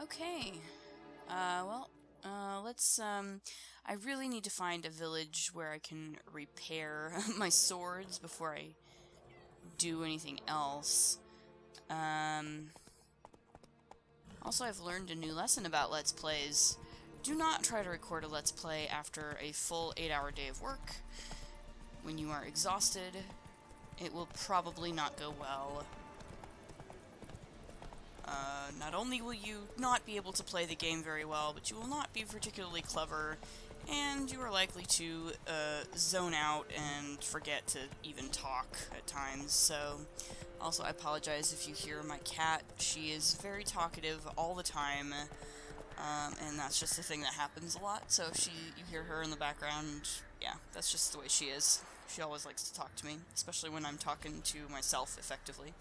Okay. Let's, I really need to find a village where I can repair my swords before I do anything else. Also, I've learned a new lesson about Let's Plays. Do not try to record a Let's Play after a full 8-hour day of work. When you are exhausted, it will probably not go well. Not only will you not be able to play the game very well, but you will not be particularly clever, and you are likely to zone out and forget to even talk at times. So, also I apologize if you hear my cat. She is very talkative all the time, and that's just a thing that happens a lot. So if you hear her in the background, yeah, that's just the way she is. She always likes to talk to me, especially when I'm talking to myself effectively.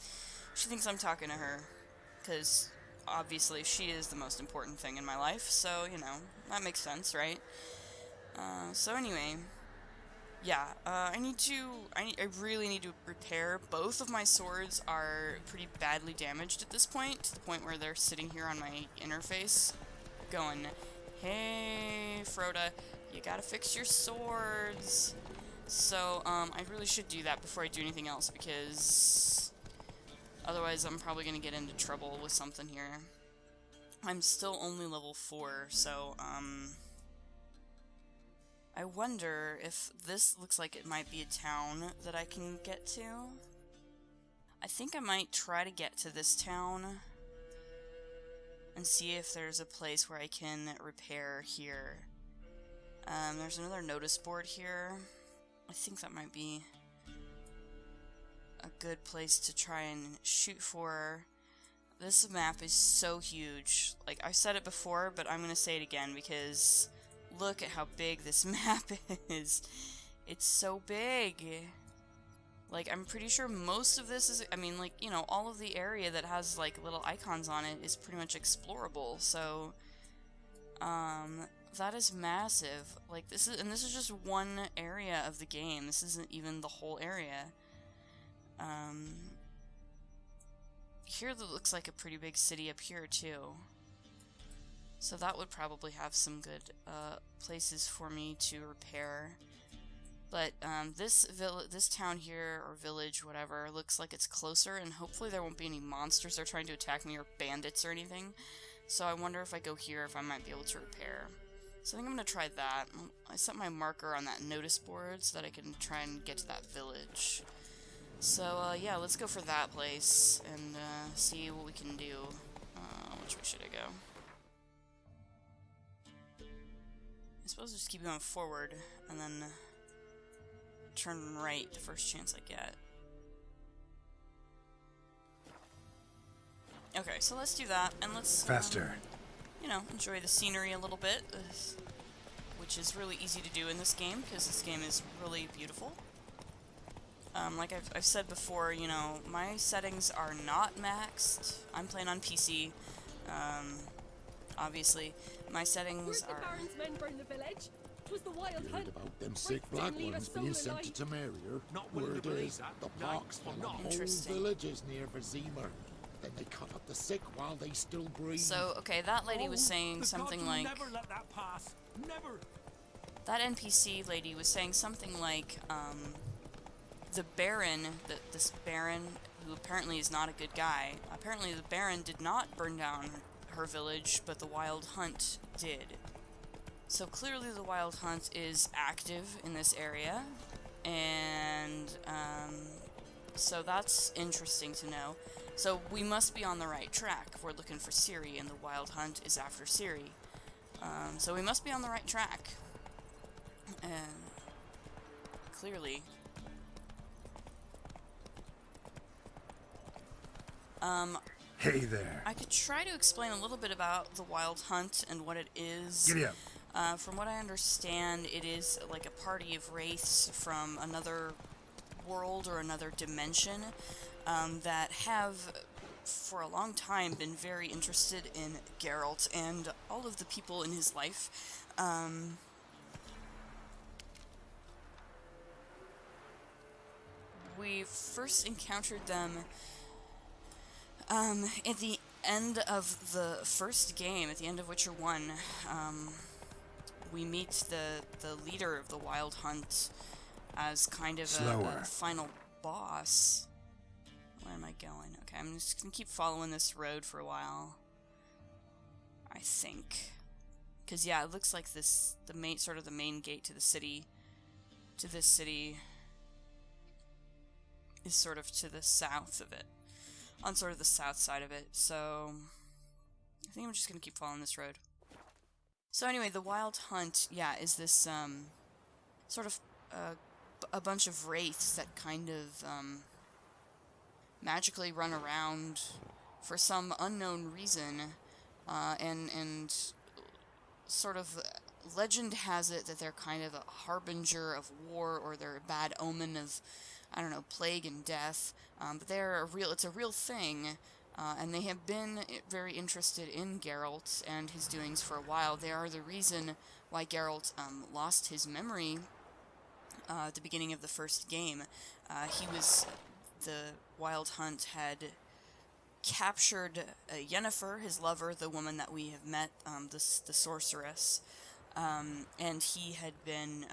She thinks I'm talking to her, because obviously she is the most important thing in my life, so, you know, that makes sense, right? So anyway, yeah, I really need to repair. Both of my swords are pretty badly damaged at this point, to the point where they're sitting here on my interface, going, hey, Froda, you gotta fix your swords. So, I really should do that before I do anything else, because otherwise I'm probably gonna get into trouble with something here. I'm still only level 4, so, I wonder if this looks like it might be a town that I can get to. I think I might try to get to this town and see if there's a place where I can repair here. There's another notice board here. I think that might be a good place to try and shoot for. This map is so huge. Like, I've said it before, but I'm gonna say it again because look at how big this map is. It's so big. Like, I'm pretty sure most of this is, I mean, like, you know, all of the area that has, like, little icons on it is pretty much explorable, so, that is massive. Like, this is just one area of the game. This isn't even the whole area. Here that looks like a pretty big city up here, too. So that would probably have some good, places for me to repair. But, this town here, or village, whatever, looks like it's closer, and hopefully there won't be any monsters that are trying to attack me, or bandits or anything. So I wonder if I go here, if I might be able to repair. So I think I'm gonna try that. I set my marker on that notice board so that I can try and get to that village. So, yeah, let's go for that place, and, see what we can do. Which way should I go? I suppose just keep going forward, and then turn right the first chance I get. Okay, so let's do that, and let's, faster. You know, enjoy the scenery a little bit, which is really easy to do in this game, because this game is really beautiful. Like I've said before, you know, my settings are not maxed. I'm playing on PC. Obviously, my settings are... Where'd the Baron's men burn the village? 'Twas the Wild Hunt. About them sick black ones being sent to Tamaria. Not Word willing to is, believe that. the No, pox I'm from the not. whole Interesting. village is near Vizima. Then they cut up the sick while they still breathe. So, okay, that lady was saying The something gods will like... never let that pass. Never. That NPC lady was saying something like, the Baron, this Baron, who apparently is not a good guy, apparently the Baron did not burn down her village, but the Wild Hunt did. So clearly the Wild Hunt is active in this area, and, so that's interesting to know. So we must be on the right track if we're looking for Ciri, and the Wild Hunt is after Ciri. So we must be on the right track. And clearly. Hey there. I could try to explain a little bit about the Wild Hunt and what it is. Giddy up. From what I understand, it is like a party of wraiths from another world or another dimension that have, for a long time, been very interested in Geralt and all of the people in his life. We first encountered them at the end of the first game, at the end of Witcher 1, we meet the leader of the Wild Hunt as kind of a final boss. Where am I going? Okay, I'm just gonna keep following this road for a while, I think. Because, yeah, it looks like this, the main gate to the city, to this city, is sort of to the south of it. On sort of the south side of it, so I think I'm just gonna keep following this road. So anyway, the Wild Hunt, yeah, is this, sort of, a bunch of wraiths that kind of, magically run around for some unknown reason, and sort of legend has it that they're kind of a harbinger of war, or they're a bad omen of, I don't know, plague and death, but it's a real thing, and they have been very interested in Geralt and his doings for a while. They are the reason why Geralt lost his memory at the beginning of the first game. The Wild Hunt had captured Yennefer, his lover, the woman that we have met, the sorceress, and he had been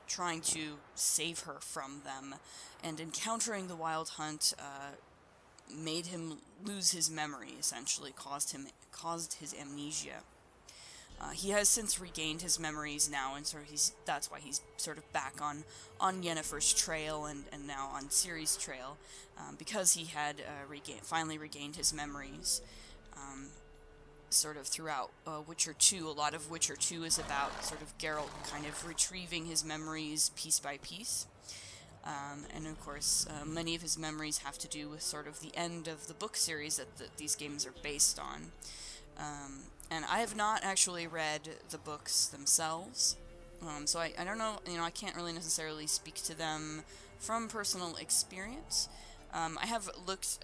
trying to save her from them, and encountering the Wild Hunt made him lose his memory, essentially, caused his amnesia. He has since regained his memories now, and that's why he's sort of back on Yennefer's trail and now on Ciri's trail, because he had finally regained his memories. Sort of throughout Witcher 2, a lot of Witcher 2 is about sort of Geralt kind of retrieving his memories piece by piece. And of course, many of his memories have to do with sort of the end of the book series that these games are based on. And I have not actually read the books themselves, so I don't know, I can't really necessarily speak to them from personal experience. I have looked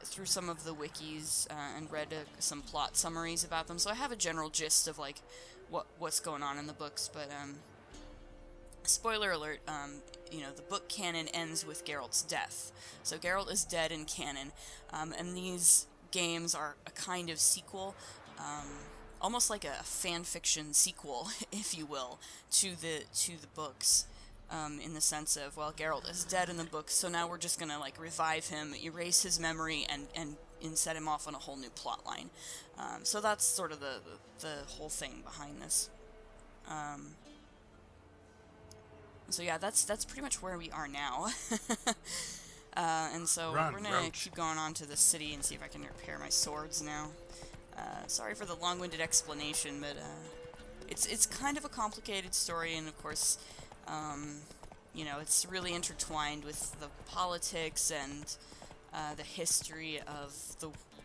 through some of the wikis and read some plot summaries about them, so I have a general gist of like what's going on in the books. But spoiler alert, the book canon ends with Geralt's death. So Geralt is dead in canon, and these games are a kind of sequel, almost like a fan fiction sequel, if you will, to the books. In the sense of, well, Geralt is dead in the book, so now we're just gonna like revive him, erase his memory, and set him off on a whole new plot line. So that's sort of the whole thing behind this. So yeah, that's pretty much where we are now. And so we're gonna keep going on to the city and see if I can repair my swords now. Sorry for the long-winded explanation, but it's kind of a complicated story, and of course, it's really intertwined with the politics and the history of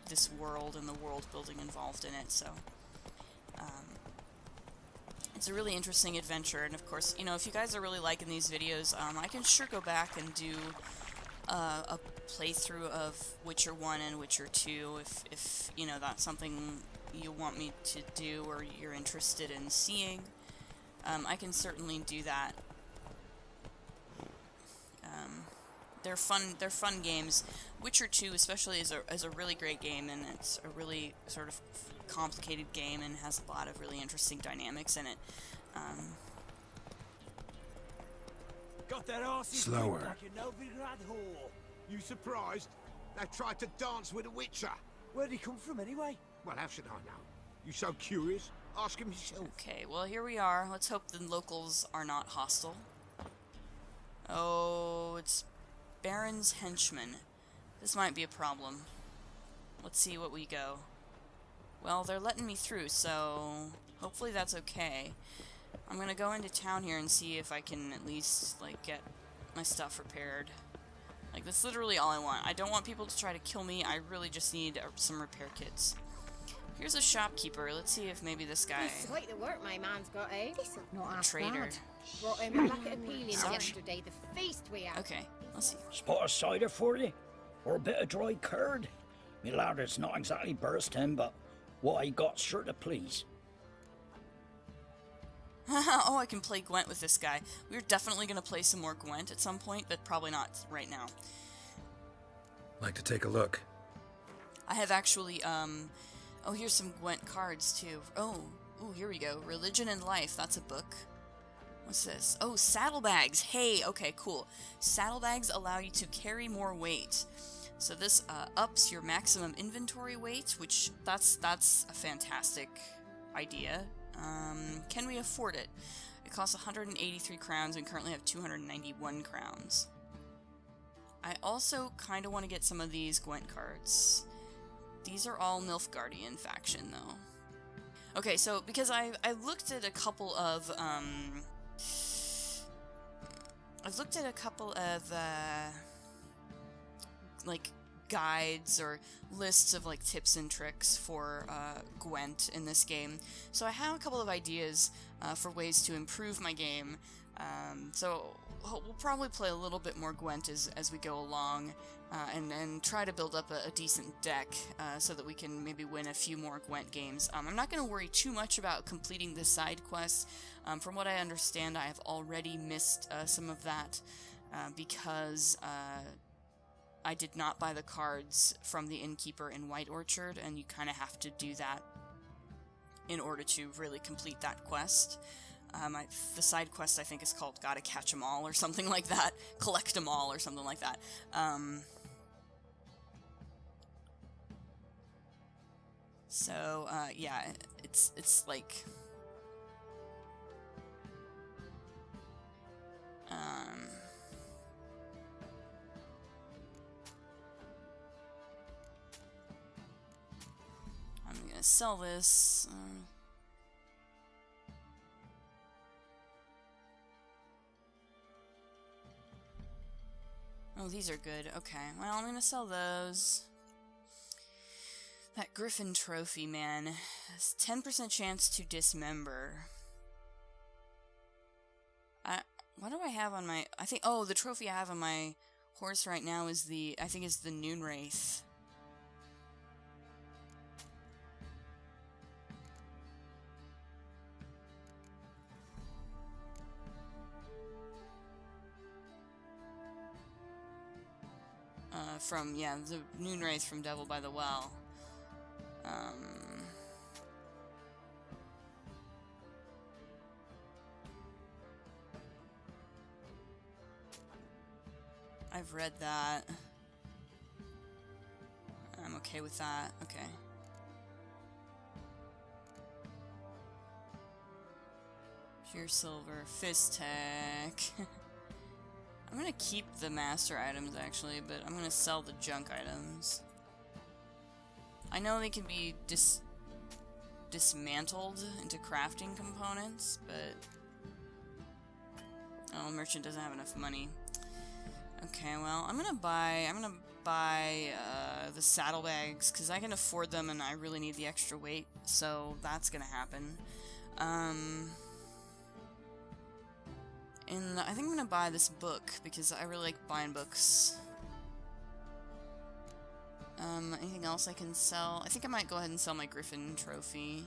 this world and the world building involved in it. So it's a really interesting adventure, and of course, if you guys are really liking these videos, I can sure go back and do a playthrough of Witcher 1 and Witcher 2 if that's something you want me to do or you're interested in seeing. I can certainly do that. They're fun games. Witcher 2 especially is a really great game, and it's a really sort of complicated game and has a lot of really interesting dynamics in it. Got that arse Slower. like a Novigrad whore. You surprised? They tried to dance with a witcher. Where'd he come from anyway? Well, how should I know? You so curious? Ask him yourself. Okay, well, here we are. Let's hope the locals are not hostile. Oh, it's Baron's henchmen. This might be a problem. Let's see what we go. Well, they're letting me through, so hopefully that's okay. I'm gonna go into town here and see if I can at least, like, get my stuff repaired. Like, that's literally all I want. I don't want people to try to kill me. I really just need some repair kits. Here's a shopkeeper. Let's see if maybe this guy... It's quite the work my man's got, eh? Not half Trader. bad. Brought him a bucket of peelings Sorry. yesterday. The feast we had. Okay, let's see. Spot of cider for you? Or a bit of dry curd? Me lad, it's not exactly bursting, but what I got's sure to please. Oh, I can play Gwent with this guy. We're definitely going to play some more Gwent at some point, but probably not right now. Like to take a look. I have actually, oh, here's some Gwent cards, too. Oh, ooh, here we go. Religion and Life, that's a book. What's this? Oh, saddlebags! Hey, okay, cool. Saddlebags allow you to carry more weight. So this ups your maximum inventory weight, which, that's a fantastic idea. Can we afford it? It costs 183 crowns and currently have 291 crowns. I also kind of want to get some of these Gwent cards. These are all Nilfgaardian faction, though. Okay, so because I looked at a couple of like guides or lists of like tips and tricks for Gwent in this game. So I have a couple of ideas for ways to improve my game. So we'll probably play a little bit more Gwent as we go along, and try to build up a decent deck so that we can maybe win a few more Gwent games. I'm not going to worry too much about completing the side quests. From what I understand, I have already missed some of that because I did not buy the cards from the innkeeper in White Orchard, and you kind of have to do that in order to really complete that quest. The side quest, I think, is called Gotta Catch 'em All, or something like that. Collect 'em all, or something like that. Yeah, it's like... I'm gonna sell this. Oh, these are good. Okay, well, I'm gonna sell those. That Griffin trophy, man. Has 10% chance to dismember. What do I have on my... I think... Oh, the trophy I have on my horse right now is the... I think it's the Noon Wraith. From, yeah, the Noon Wraith from Devil by the Well. I've read that. I'm okay with that. Okay. Pure Silver, Fist Tech. I'm gonna keep the master items, actually, but I'm gonna sell the junk items. I know they can be dismantled into crafting components, but... Oh, merchant doesn't have enough money. Okay, well, I'm gonna buy the saddlebags, because I can afford them and I really need the extra weight, so that's gonna happen. And I think I'm gonna buy this book, because I really like buying books. Anything else I can sell? I think I might go ahead and sell my Griffin trophy.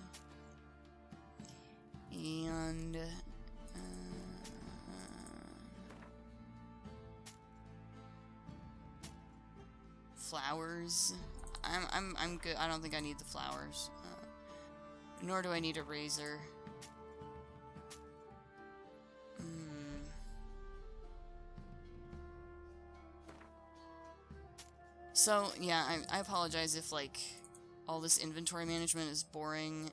And... flowers. I'm good. I don't think I need the flowers. Nor do I need a razor. So, yeah, I apologize if, like, all this inventory management is boring.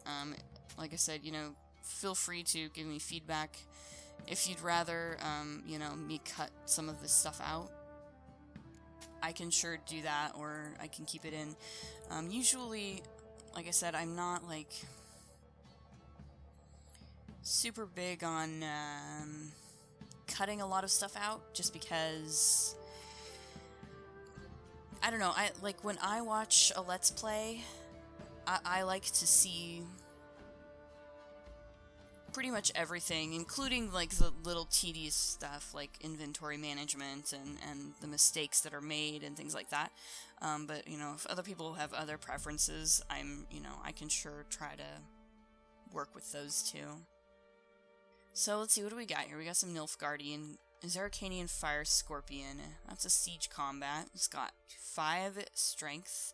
Like I said, you know, feel free to give me feedback. If you'd rather, you know, me cut some of this stuff out, I can sure do that, or I can keep it in. Usually, like I said, I'm not, like, super big on cutting a lot of stuff out, just because... I don't know, like, when I watch a Let's Play, I like to see pretty much everything, including, like, the little tedious stuff, like inventory management and the mistakes that are made and things like that. But, you know, if other people have other preferences, you know, I can sure try to work with those too. So, let's see, what do we got here? We got some Nilfgaardian... Zarkanian Fire Scorpion. That's a siege combat. It's got 5 strength.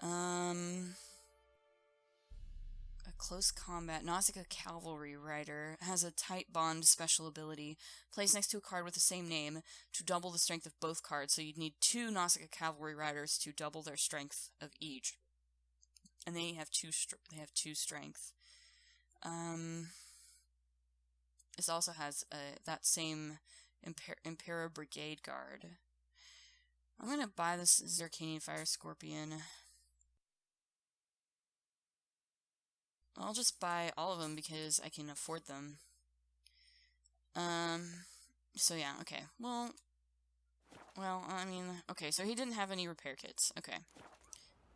A close combat. Nausicaa Cavalry Rider has a tight bond special ability. Placed next to a card with the same name to double the strength of both cards. So you'd need 2 Nausicaa Cavalry Riders to double their strength of each. And they have 2 strength. This also has that same Impera Brigade Guard. I'm gonna buy this Zircanian Fire Scorpion. I'll just buy all of them because I can afford them. So yeah, okay. Well, I mean, okay, so he didn't have any repair kits. Okay.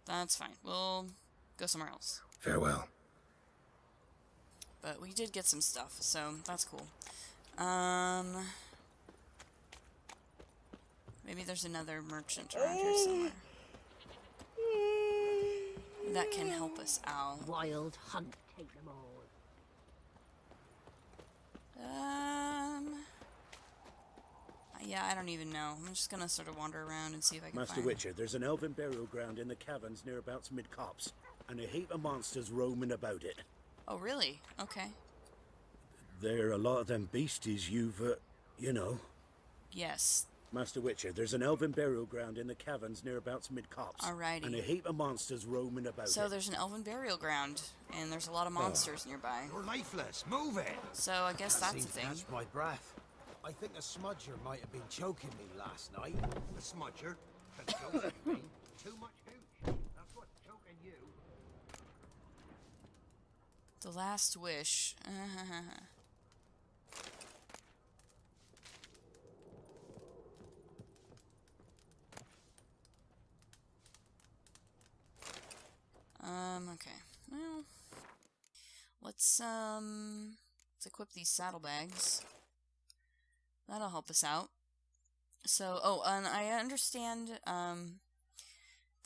That's fine. We'll go somewhere else. Farewell. But we did get some stuff, so that's cool. Maybe there's another merchant around here somewhere that can help us out. Wild hunt, take them all. Yeah, I don't even know. I'm just gonna sort of wander around and see if I can Master find... Witcher, there's an elven burial ground in the caverns nearabouts mid-copse, and a heap of monsters roaming about it. Oh, really? Okay. There are a lot of them beasties you've, you know. Yes. Master Witcher, there's an elven burial ground in the caverns nearabouts mid-copse. Alrighty. And a heap of monsters roaming about So it. there's an elven burial ground, and there's a lot of monsters nearby. You're lifeless. Move it. So I guess that's a Seemed to thing. catch my breath. I think a smudger might have been choking me last night. The smudger. The choking me. Too much hooch. That's what's choking you. The Last Wish. Okay. Well, let's equip these saddlebags. That'll help us out. So, oh, and I understand,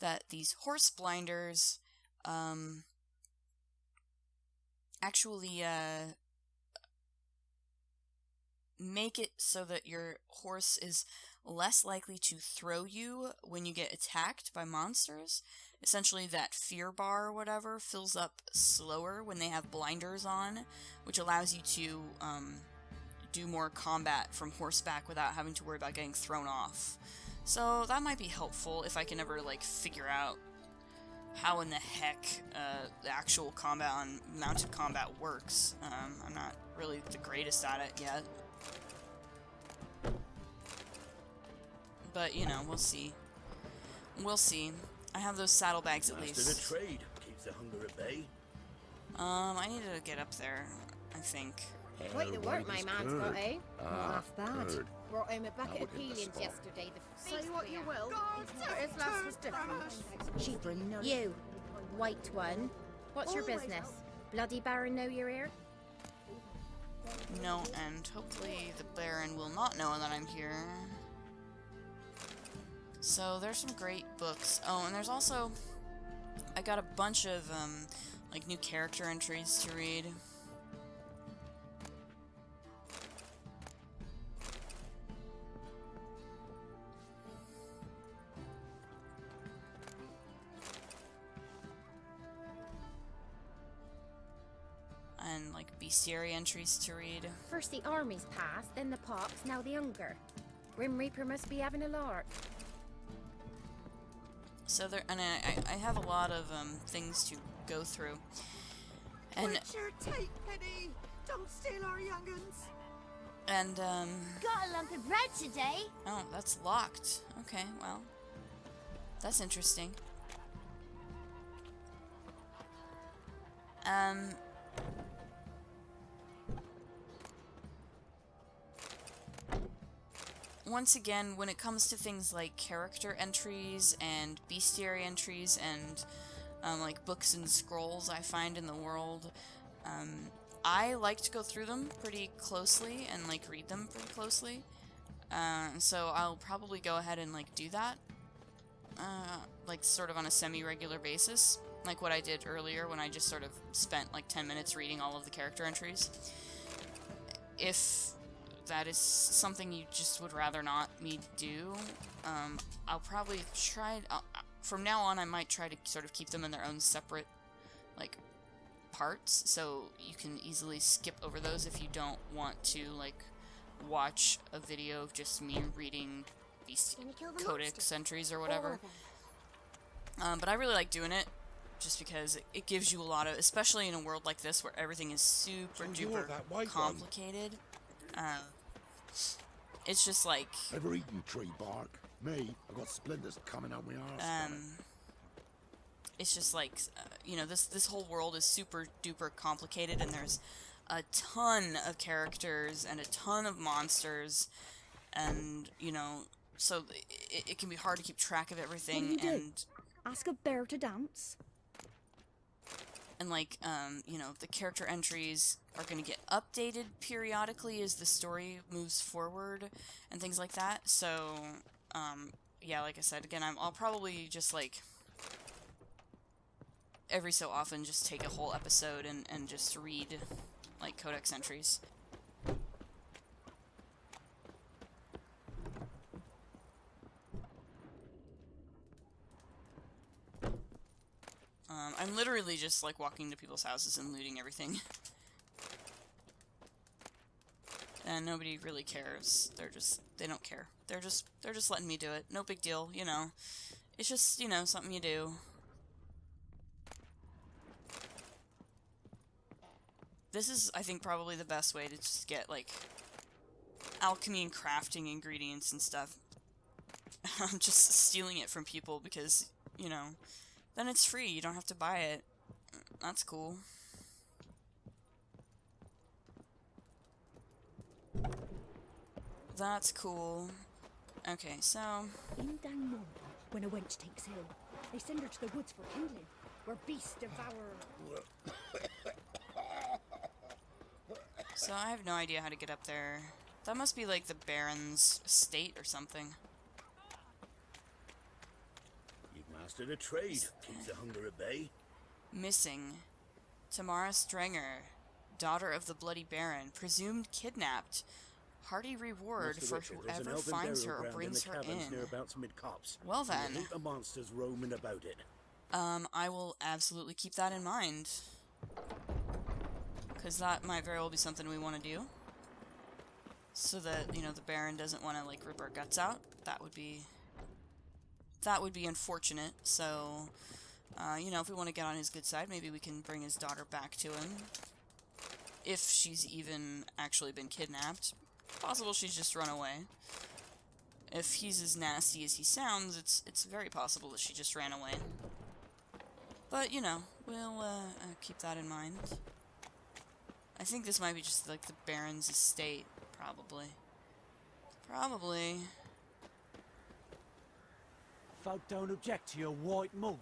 that these horse blinders, actually, make it so that your horse is less likely to throw you when you get attacked by monsters. Essentially, that fear bar or whatever fills up slower when they have blinders on, which allows you to do more combat from horseback without having to worry about getting thrown off. So that might be helpful if I can ever like figure out how in the heck the actual combat on mounted combat works. I'm not really the greatest at it yet. But, you know, we'll see. We'll see. I have those saddlebags at Master least. the trade keeps the hunger at bay. I need to get up there, I think. Quite the work my man's got, eh? Not half bad. Heard. Brought home a bucket Now of we're in the peelings spot. yesterday. The Say feast what we you had. will, his last was different. She bring no. You, white one. What's your Always business? Bloody Baron know you're here? No, and hopefully the Baron will not know that I'm here. So there's some great books. Oh, and there's also... I got a bunch of, like, new character entries to read. And, like, bestiary entries to read. First the armies passed, then the pox, now the hunger. Grim Reaper must be having a lark. So there, and I have a lot of things to go through, and Witcher, take pity. Don't steal our young'uns. and Got a lump of bread today. oh, that's locked. Okay, well, that's interesting. Once again, when it comes to things like character entries and bestiary entries and like books and scrolls I find in the world, I like to go through them pretty closely and like read them pretty closely. So I'll probably go ahead and like do that, like sort of on a semi-regular basis, like what I did earlier when I just sort of spent like 10 minutes reading all of the character entries. If that is something you just would rather not me do, I'll probably try... from now on I might try to sort of keep them in their own separate, like, parts, so you can easily skip over those if you don't want to, like, watch a video of just me reading these codex entries or whatever. But I really like doing it, just because it gives you a lot of, especially in a world like this where everything is super duper complicated. It's just like... Ever eaten tree bark? Me, I've got splinters coming out my arse. It's just like, you know, this whole world is super duper complicated, and there's a ton of characters and a ton of monsters, and, you know, so it can be hard to keep track of everything. And ask a bear to dance? And, like, you know, the character entries are going to get updated periodically as the story moves forward and things like that. So, yeah, like I said, again, I'll probably just, like, every so often just take a whole episode and just read, like, codex entries. I'm literally just, like, walking to people's houses and looting everything. And nobody really cares. They don't care. They're just letting me do it. No big deal, you know. It's just, you know, something you do. This is, I think, probably the best way to just get, like, alchemy and crafting ingredients and stuff. I'm just stealing it from people because, you know, then it's free. You don't have to buy it. That's cool. That's cool. Okay, so... In down morning, when a wench takes ill, they send her to the woods for kindling, where beasts devour... So I have no idea how to get up there. That must be like the Baron's estate or something. You've mastered a trade. Keeps the hunger at bay. Missing. Tamara Strenger, daughter of the Bloody Baron, presumed kidnapped. Hearty reward Master for Richard, there's an whoever elven finds her burial or ground brings in her the caverns in. nearabouts mid-copse. Well then. And a heap of monsters roaming about it. I will absolutely keep that in mind. Because that might very well be something we want to do. So that, you know, the Baron doesn't want to, like, rip our guts out. That would be unfortunate. So, you know, if we want to get on his good side, maybe we can bring his daughter back to him. If she's even actually been kidnapped. Possible she's just run away. If he's as nasty as he sounds, it's very possible that she just ran away. But, you know, we'll keep that in mind. I think this might be just, like, the Baron's estate, probably. Probably. Folk don't object to your white mug.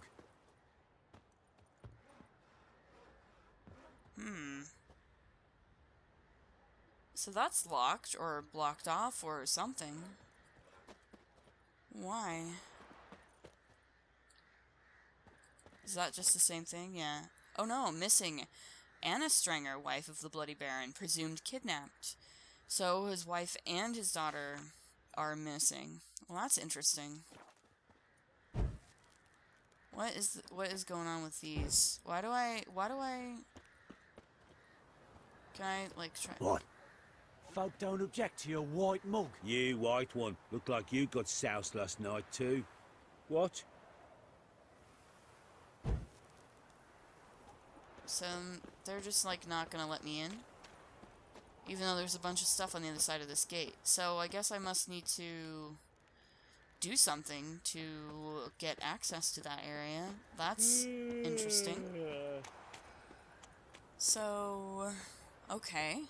So that's locked, or blocked off, or something. Why? Is that just the same thing? Yeah. Oh no, missing. Anna Strenger, wife of the Bloody Baron, presumed kidnapped. So his wife and his daughter are missing. Well, that's interesting. What is going on with these? Why do I... Can I, like, try... What? Folk don't object to your white mug. You white one. Looked like you got soused last night too. What? So, they're just, like, not gonna let me in? Even though there's a bunch of stuff on the other side of this gate. So, I guess I must need to do something to get access to that area. That's interesting. So, okay.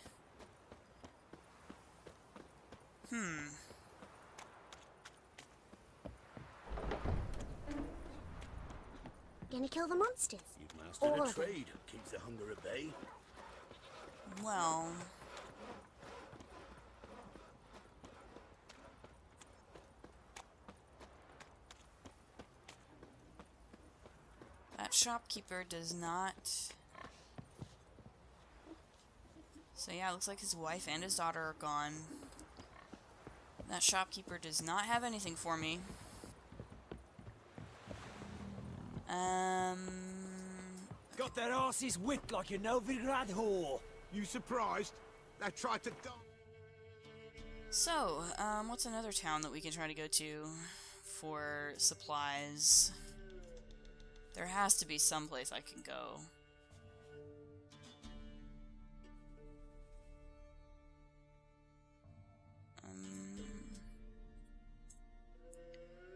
Gonna kill the monsters? You've mastered a trade. Keeps the hunger at bay. Well... That shopkeeper does not... So yeah, it looks like his wife and his daughter are gone. That shopkeeper does not have anything for me. Got their asses whipped like a Novigrad whore. You surprised? They tried to dump. So, what's another town that we can try to go to for supplies? There has to be some place I can go.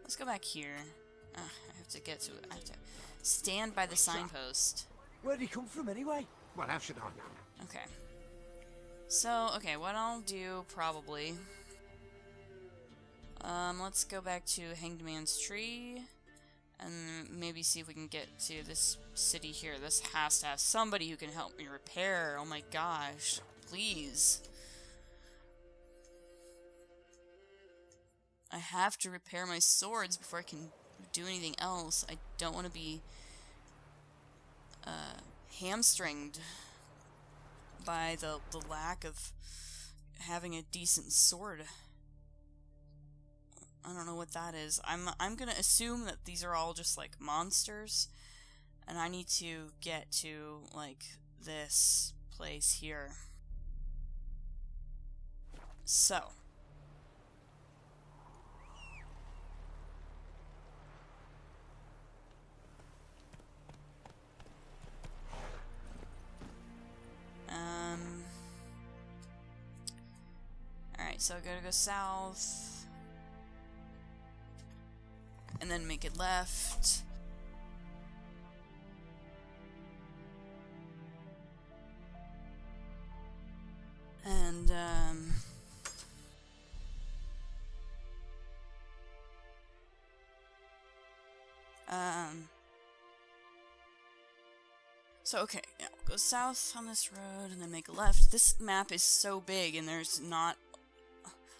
Let's go back here. I have to get to it. I have to stand by the signpost. Where'd he come from anyway? Well, how should I know? Okay. So, okay, what I'll do, probably... let's go back to Hanged Man's Tree, and maybe see if we can get to this city here. This has to have somebody who can help me repair. Oh my gosh. Please. I have to repair my swords before I can do anything else. I don't want to be hamstringed by the lack of having a decent sword. I don't know what that is. I'm gonna assume that these are all just like monsters, and I need to get to like this place here. So. Alright, so I gotta go south. And then make it left. And, so, okay, yeah, we'll go south on this road and then make a left. This map is so big and there's not...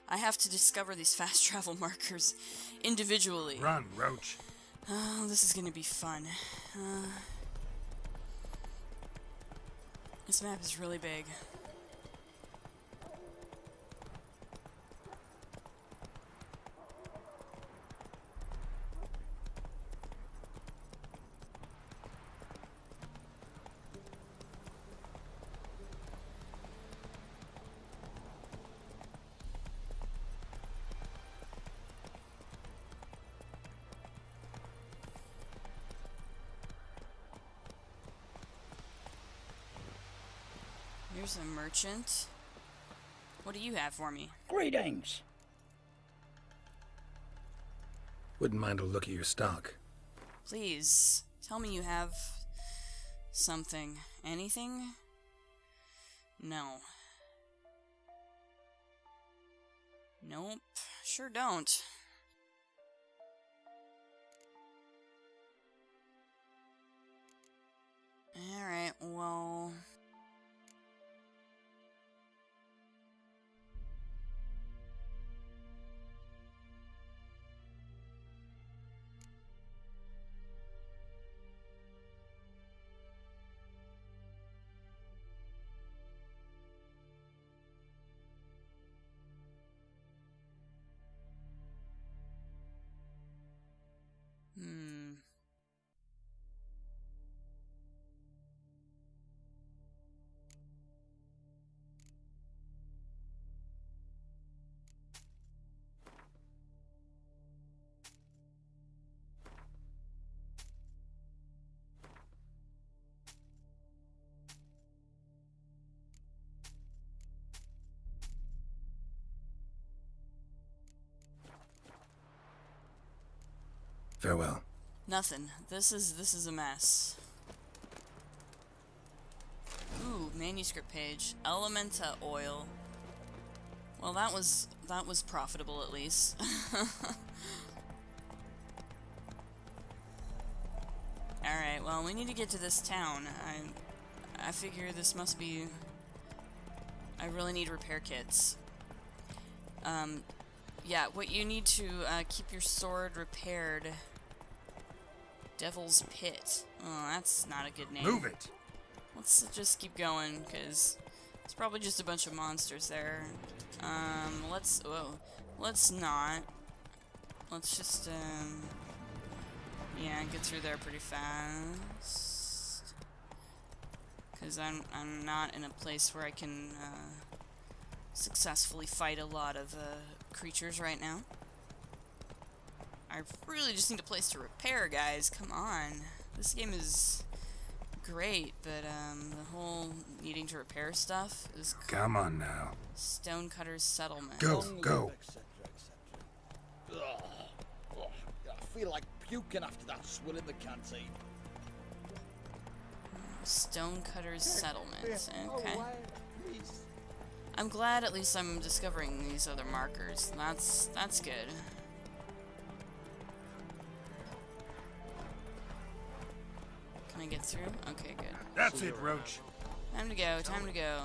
I have to discover these fast travel markers individually. Run, Roach. Oh, this is gonna be fun. This map is really big. Here's a merchant. What do you have for me? Greetings. Wouldn't mind a look at your stock. Please, tell me you have something. Anything? No. Nope, sure don't. Alright, well... Farewell. Nothing. This is a mess. Ooh, manuscript page. Elementa oil. Well, that was profitable at least. Alright, well, we need to get to this town. I figure this must be... I really need repair kits. Yeah, what you need to keep your sword repaired. Devil's Pit. Oh, that's not a good name. Move it! Let's just keep going, because it's probably just a bunch of monsters there. Let's not. Let's just, Yeah, get through there pretty fast. Because I'm not in a place where I can successfully fight a lot of creatures right now. I really just need a place to repair, guys. Come on. This game is great, but the whole needing to repair stuff is... Come on now. Stonecutter's Settlement. Go, go. Ugh. Oh, I feel like puking after that swill in the canteen. Stonecutter's Settlement. Okay. I'm glad at least I'm discovering these other markers. That's good. Can I get through? Okay, good. That's it, Roach. Time to go, time to go.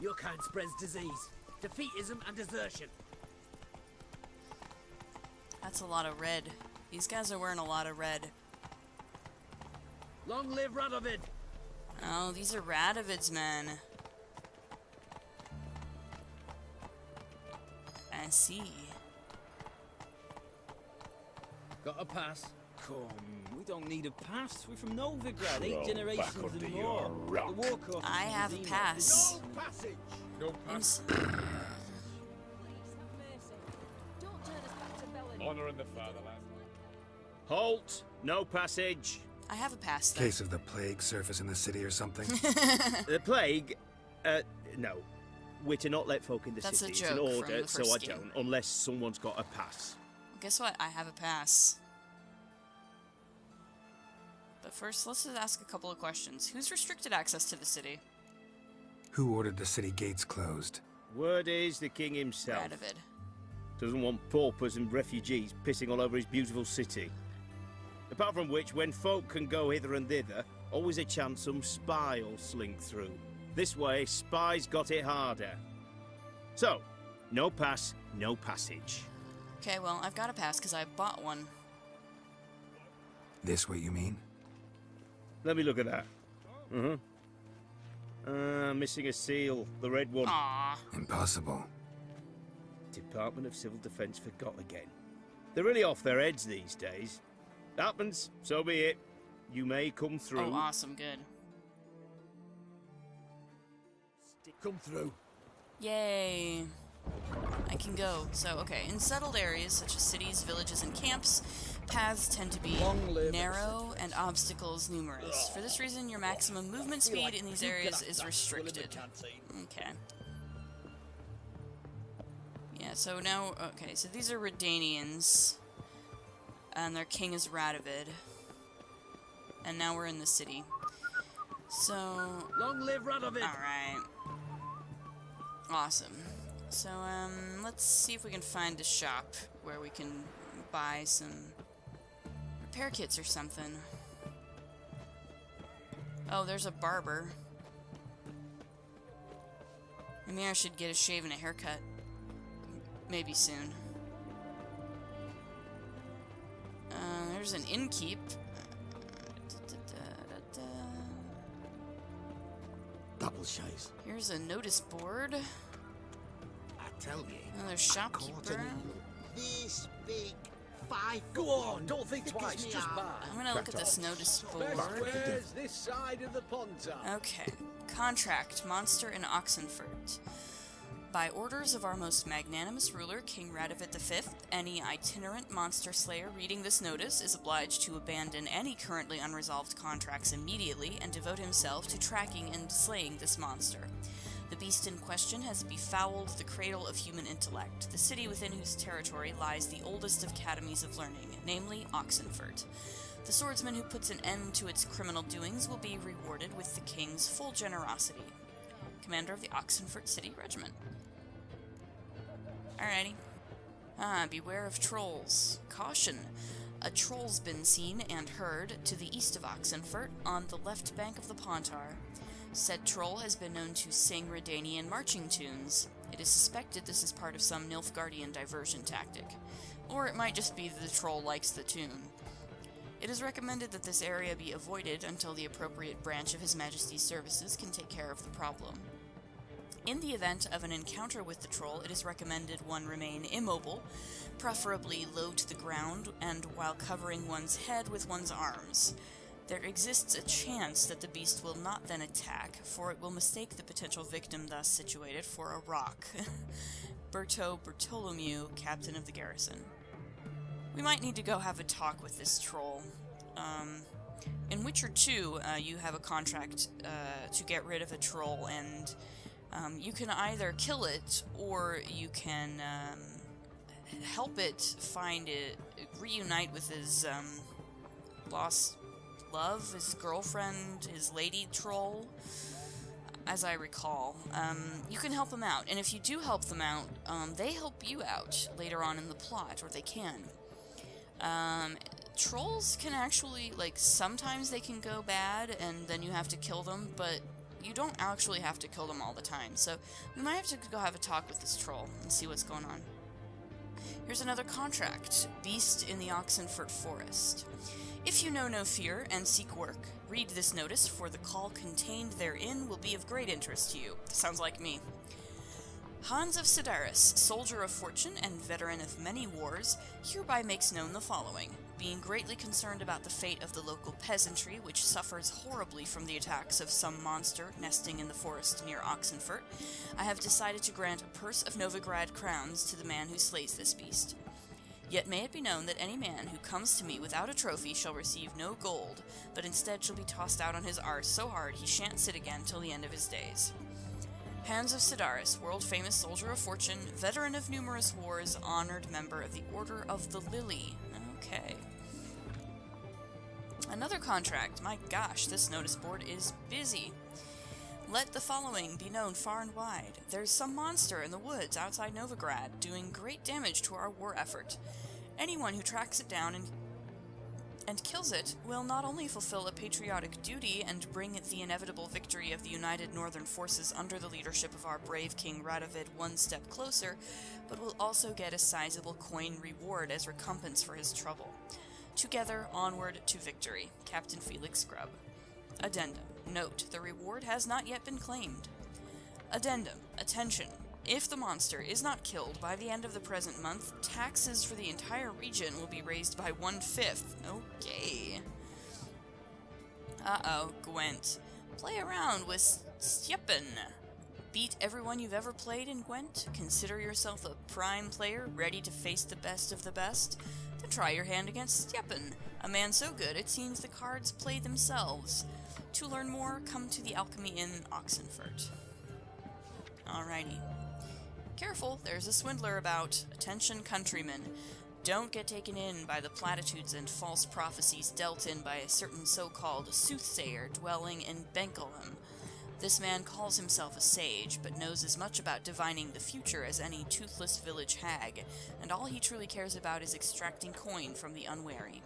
Your kind spreads disease, defeatism, and desertion. That's a lot of red. These guys are wearing a lot of red. Long live Radovid! Oh, these are Radovids, man. I see. Got a pass? Come, we don't need a pass. We're from Novigrad, 8 generations and more. The war cost I have a pass. No passage! No Ins- Please, have mercy. Don't turn us back to Bellin. Honor in the fatherland. Halt! No passage! I have a pass, though. Case of the plague surface in the city or something. The plague? No. We're to not let folk in the That's city. a It's an joke from order, the so first I game. don't, unless someone's got a pass. Guess what? I have a pass. But first, let's just ask a couple of questions. Who's restricted access to the city? Who ordered the city gates closed? Word is the king himself. Radovid. Doesn't want paupers and refugees pissing all over his beautiful city. Apart from which, when folk can go hither and thither, always a chance some spy'll slink through. This way, spies got it harder. So, no pass, no passage. Okay, well, I've got a pass because I bought one. This way, you mean? Let me look at that. Missing a seal, the red one. Aww. Impossible. Department of Civil Defence forgot again. They're really off their heads these days. Happens, so be it. You may come through. Oh, awesome, good. Come through. Yay. I can go. So, okay, in settled areas such as cities, villages, and camps, paths tend to be narrow and obstacles numerous. For this reason, your maximum movement speed in these areas is restricted. Okay. Yeah, so now, okay, so these are Redanians, and their king is Radovid. And now we're in the city. So... Long live Radovid! Alright. Awesome. So, let's see if we can find a shop where we can buy some repair kits or something. Oh, there's a barber. Maybe I should get a shave and a haircut. Maybe soon. There's an innkeep. Double shaves. Here's a notice board. I tell you. Another shopkeeper. This big 5 Go on, don't think twice, just buy. I'm gonna look at this notice board. Where's this side of the Pontar? Okay. Contract. Monster in Oxenfurt. By orders of our most magnanimous ruler, King Radovid V, any itinerant monster slayer reading this notice is obliged to abandon any currently unresolved contracts immediately and devote himself to tracking and slaying this monster. The beast in question has befouled the cradle of human intellect, the city within whose territory lies the oldest of academies of learning, namely Oxenfurt. The swordsman who puts an end to its criminal doings will be rewarded with the king's full generosity. Commander of the Oxenfurt City Regiment. Alrighty. Beware of trolls. Caution! A troll's been seen and heard to the east of Oxenfurt, on the left bank of the Pontar. Said troll has been known to sing Redanian marching tunes. It is suspected this is part of some Nilfgaardian diversion tactic. Or it might just be that the troll likes the tune. It is recommended that this area be avoided until the appropriate branch of His Majesty's services can take care of the problem. In the event of an encounter with the troll, it is recommended one remain immobile, preferably low to the ground, and while covering one's head with one's arms. There exists a chance that the beast will not then attack, for it will mistake the potential victim thus situated for a rock. Berto Bartholomew, captain of the garrison. We might need to go have a talk with this troll. In Witcher 2, you have a contract to get rid of a troll, and you can either kill it, or you can help it find it, reunite with his lost love, his girlfriend, his lady troll, as I recall. You can help them out, and if you do help them out, they help you out later on in the plot, or they can. Trolls can actually, like, sometimes they can go bad, and then you have to kill them, but you don't actually have to kill them all the time, so we might have to go have a talk with this troll and see what's going on. Here's another contract. Beast in the Oxenfurt Forest. If you know no fear and seek work, read this notice, for the call contained therein will be of great interest to you. Sounds like me. Hans of Sidaris, soldier of fortune and veteran of many wars, hereby makes known the following. Being greatly concerned about the fate of the local peasantry, which suffers horribly from the attacks of some monster nesting in the forest near Oxenfurt, I have decided to grant a purse of Novigrad crowns to the man who slays this beast. Yet may it be known that any man who comes to me without a trophy shall receive no gold, but instead shall be tossed out on his arse so hard he shan't sit again till the end of his days. Hans of Sidaris, world-famous soldier of fortune, veteran of numerous wars, honored member of the Order of the Lily. Okay. Another contract. My gosh, this notice board is busy. Let the following be known far and wide. There's some monster in the woods outside Novigrad, doing great damage to our war effort. Anyone who tracks it down and kills it will not only fulfill a patriotic duty and bring the inevitable victory of the united northern forces under the leadership of our brave King Radovid one step closer, but will also get a sizable coin reward as recompense for his trouble. Together, onward to victory. Captain Felix Grubb. Addendum. Note, the reward has not yet been claimed. Addendum. Attention. If the monster is not killed by the end of the present month, taxes for the entire region will be raised by 1/5. Okay. Uh-oh, Gwent. Play around with Stjepan. Beat everyone you've ever played in Gwent? Consider yourself a prime player, ready to face the best of the best? Then try your hand against Stjepan, a man so good it seems the cards play themselves. To learn more, come to the Alchemy Inn, Oxenfurt. Alrighty. Careful, there's a swindler about. Attention, countrymen. Don't get taken in by the platitudes and false prophecies dealt in by a certain so-called soothsayer dwelling in Benkelheim. This man calls himself a sage, but knows as much about divining the future as any toothless village hag, and all he truly cares about is extracting coin from the unwary.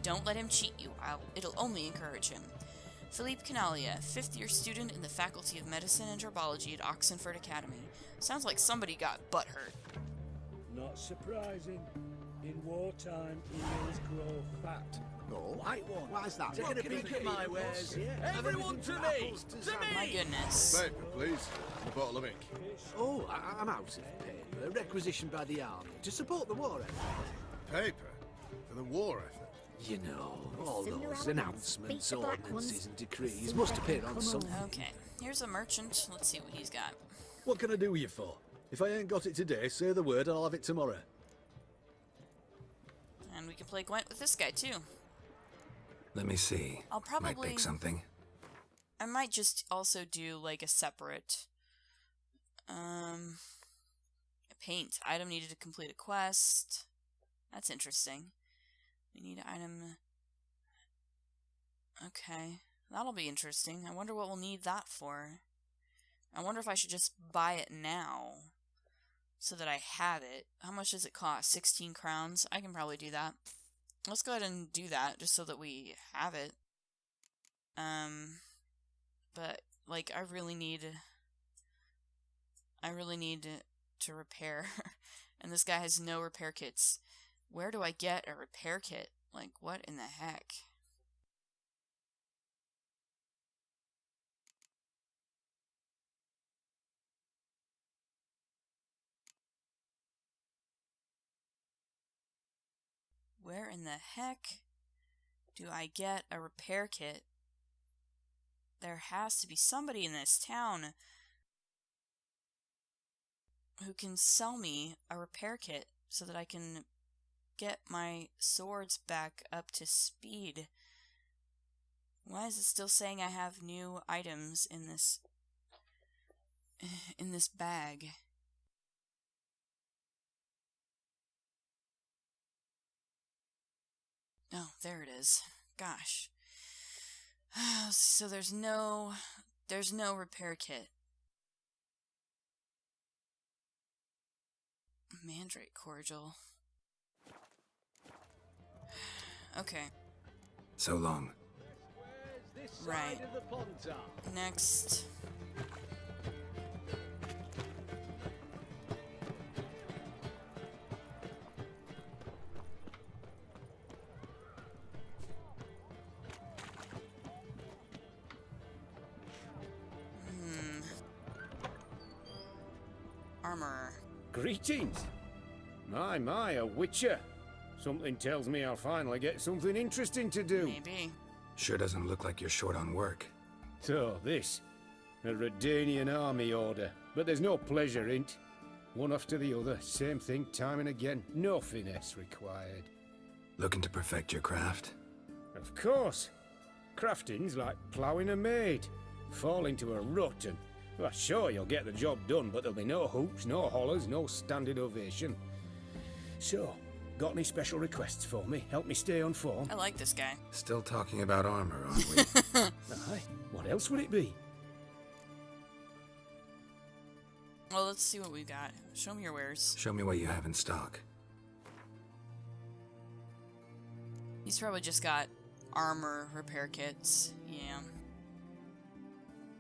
Don't let him cheat you, it'll only encourage him. Philippe Canalia, 5th-year student in the Faculty of Medicine and Herbology at Oxenfurt Academy. Sounds like somebody got butthurt. Not surprising. In wartime, eels grow fat. No. White one. Why's that? Taking a peek at my wares. Everyone to me! My goodness. Paper, please. And a bottle of ink. Oh, I'm out of paper. Requisitioned by the army to support the war effort. Paper? For the war effort? You know, all Sooner those rather than announcements, beat the black ordinances ones, and decrees sooner must rather appear than on come some... home. Okay, here's a merchant. Let's see what he's got. What can I do you for? If I ain't got it today, say the word and I'll have it tomorrow. And we can play Gwent with this guy, too. Let me see. I'll probably... Might pick something. I might just also do, like, a separate... paint. Item needed to complete a quest. That's interesting. We need an item... Okay. That'll be interesting. I wonder what we'll need that for. I wonder if I should just buy it now, so that I have it. How much does it cost? 16 crowns? I can probably do that. Let's go ahead and do that, just so that we have it. But, like, I really need to repair. And this guy has no repair kits. Where do I get a repair kit? Like, what in the heck? where in the heck do I get a repair kit? There has to be somebody in this town who can sell me a repair kit so that I can get my swords back up to speed. Why is it still saying I have new items in this bag? Oh, there it is. Gosh. So there's no repair kit. Mandrake cordial. Okay. So long. Right. Next. Armor. Greetings. My, a witcher. Something tells me I'll finally get something interesting to do. Maybe. Sure doesn't look like you're short on work. So, this. A Redanian army order. But there's no pleasure in't. One after the other, same thing time and again. No finesse required. Looking to perfect your craft? Of course. Crafting's like ploughing a maid. Fall into a rut and... Well, sure, you'll get the job done, but there'll be no hoops, no hollers, no standing ovation. So, got any special requests for me? Help me stay on form? I like this guy. Still talking about armor, aren't we? Aye, what else would it be? Well, let's see what we've got. Show me your wares. Show me what you have in stock. He's probably just got armor repair kits. Yeah.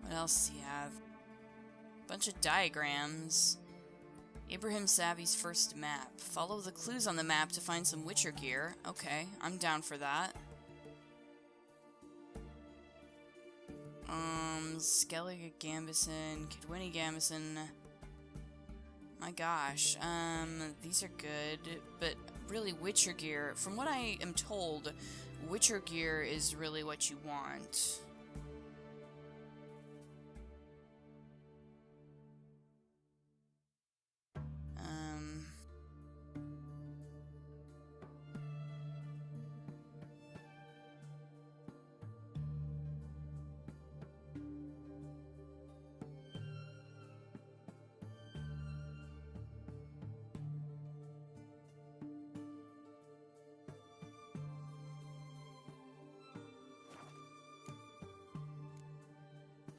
What else does he have? Bunch of diagrams. Ibrahim Savvy's first map. Follow the clues on the map to find some Witcher gear. Okay, I'm down for that. Skellige Gambison, Kidwini Gambison. My gosh, these are good, but really Witcher gear, from what I am told, Witcher gear is really what you want.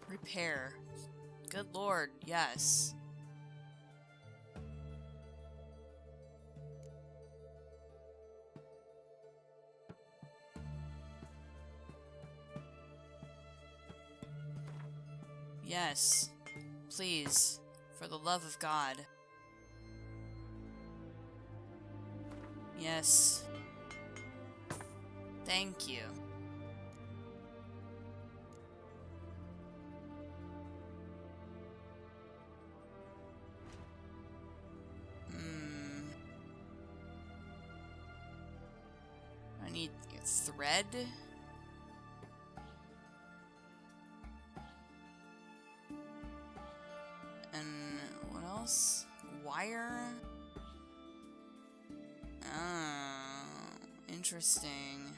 Repair. Good lord, yes. Yes. Please. For the love of God. Yes. Thank you. I need thread. And what else? Wire? Ah, interesting.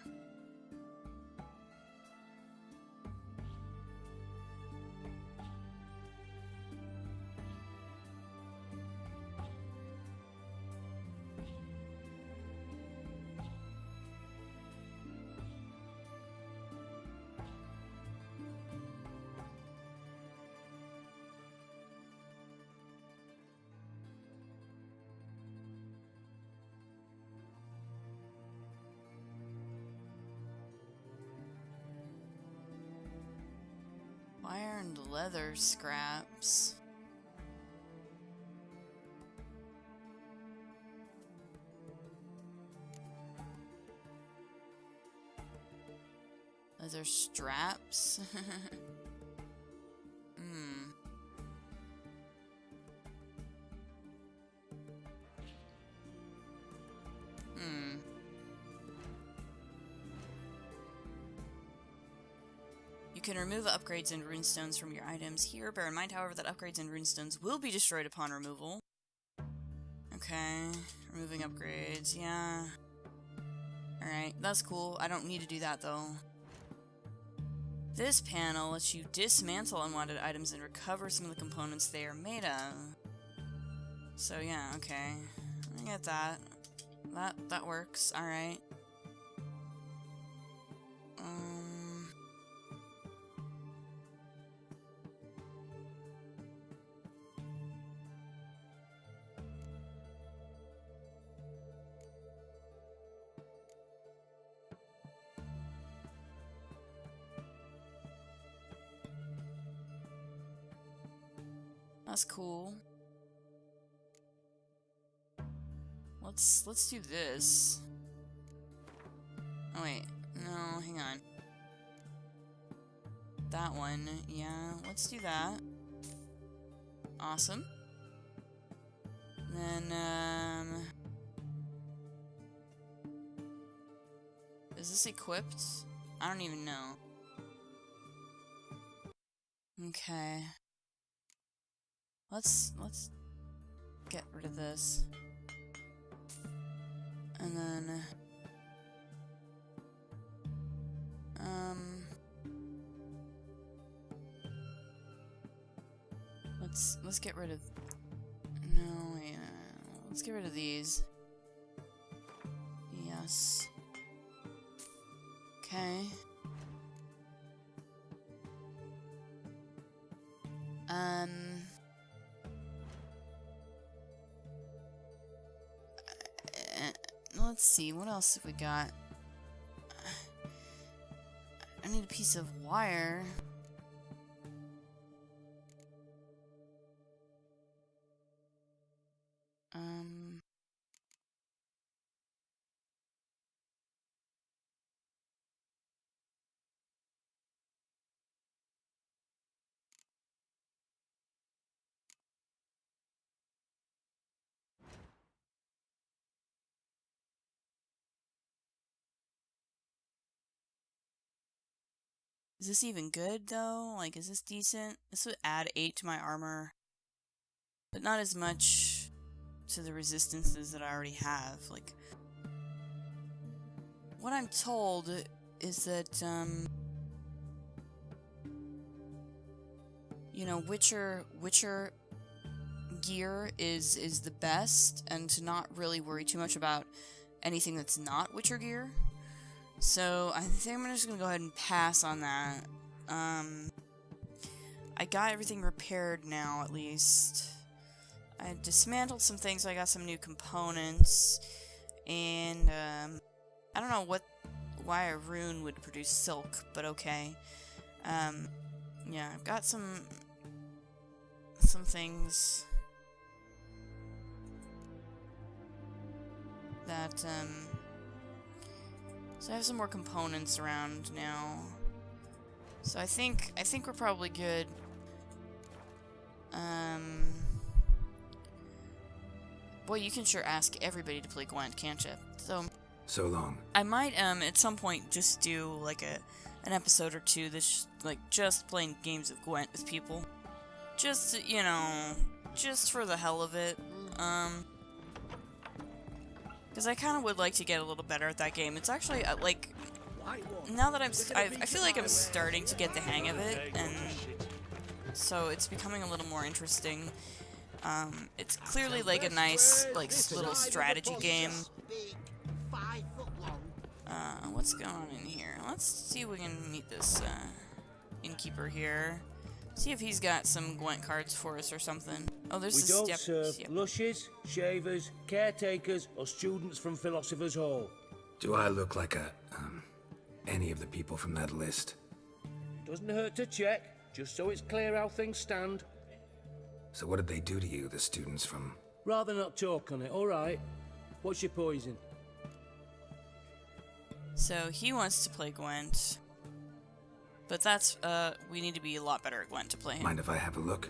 Wire and leather scraps. Leather straps. can remove upgrades and runestones from your items here. Bear in mind, however, that upgrades and runestones will be destroyed upon removal. Okay, removing upgrades, yeah. Alright, that's cool. I don't need to do that, though. This panel lets you dismantle unwanted items and recover some of the components they are made of. So yeah, okay. I get that. That works. Alright. That's cool. Let's do this. Oh wait, no, hang on. That one, yeah, let's do that. Awesome. Then, is this equipped? I don't even know. Okay. Let's get rid of this. And then let's get rid of let's get rid of these. Yes. Okay. Let's see, what else have we got? I need a piece of wire. Is this even good, though? Like, is this decent? This would add 8 to my armor, but not as much to the resistances that I already have. Like, what I'm told is that, you know, Witcher gear is the best, and to not really worry too much about anything that's not Witcher gear. So, I think I'm just gonna go ahead and pass on that. I got everything repaired now, at least. I dismantled some things, so I got some new components. And, I don't know why a rune would produce silk, but okay. Yeah, I've got some things that, so I have some more components around now. So I think we're probably good. Boy, you can sure ask everybody to play Gwent, can't you? So long. I might at some point just do like an episode or two that's like just playing games of Gwent with people. Just, you know, just for the hell of it. Because I kind of would like to get a little better at that game. It's actually, like, now that I feel like I'm starting to get the hang of it, and so it's becoming a little more interesting. It's clearly, like, a nice, like, little strategy game. What's going on in here? Let's see if we can meet this, innkeeper here. See if he's got some Gwent cards for us or something. Oh, there's We don't serve lushes, shavers, caretakers, or students from Philosopher's Hall. Do I look like any of the people from that list? Doesn't hurt to check, just so it's clear how things stand. So what did they do to you, the students from... Rather not talk on it, alright. What's your poison? So, he wants to play Gwent. But that's, we need to be a lot better at Gwent to play him. Mind if I have a look?